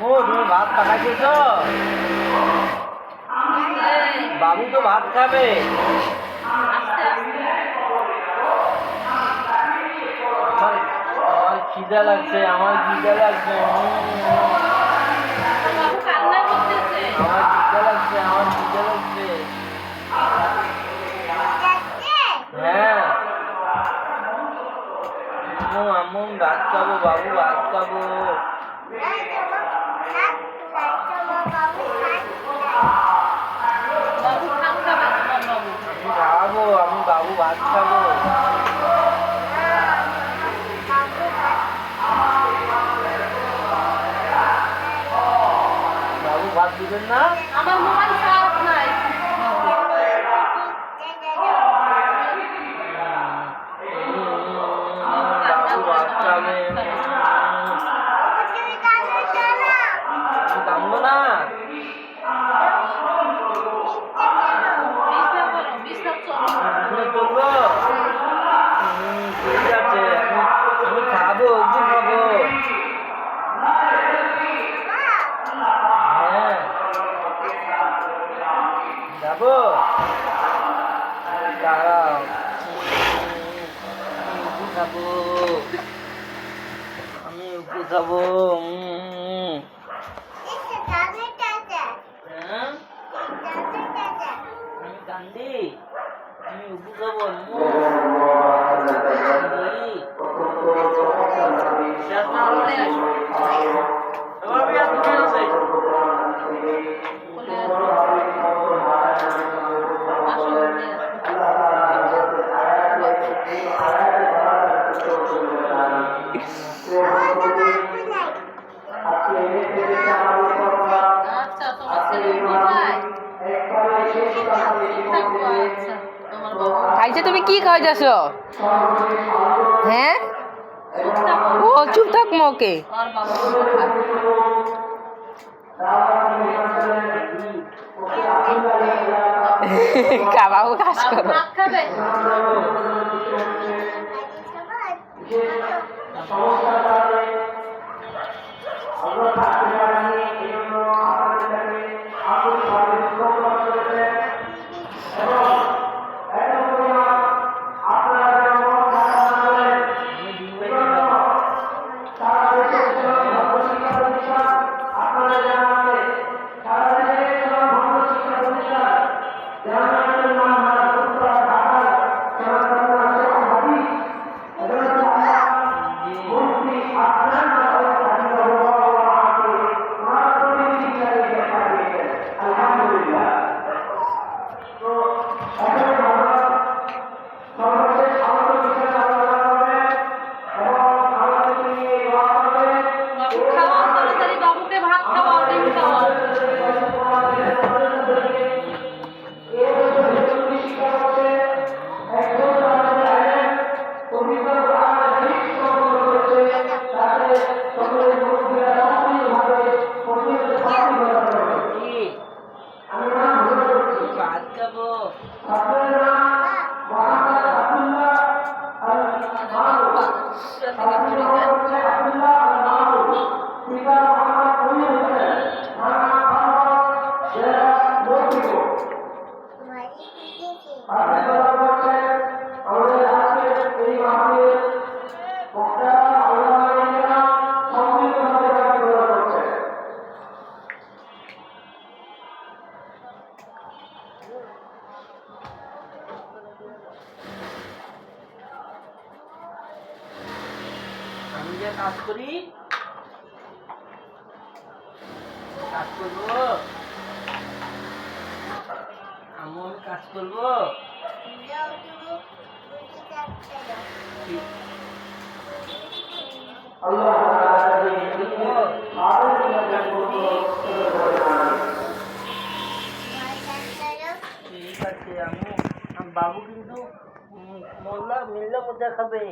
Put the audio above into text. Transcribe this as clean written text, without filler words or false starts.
ও তুমি ভাত পাকাইছো? বাবু তো ভাত খাবে। আমার খিদা লাগছে, আমার খিদা লাগছে, আমার খিদা লাগছে। হ্যাঁ আম্মু ভাত খাবো, বাবু ভাত খাবো। খাবো আমি, বাবু ভাত খাবো। বাবু ভাত দিবেন না? আমার মোবাইল চার্জ নাই। বাবু ভাত খাবে। কাঁদবো না। চলবো, ঠিক আছে, আমি খাবো, একটু খাবো। হ্যাঁ যাবো, দাঁড়াও, উপু খাবো, আমি উপু খাবো। আমি কান্দি, আমি উপু খাবো। খাইছে তুমি কি খাইতেছ? হ্যাঁ ও চুপ থাক মকে বাবু কাজ করো। আমি যে কাজ করি, কাজ করবো, আমি কাজ করবো। ঠিক আছে, আমি বাবু কিন্তু মিললে মজা খাবে।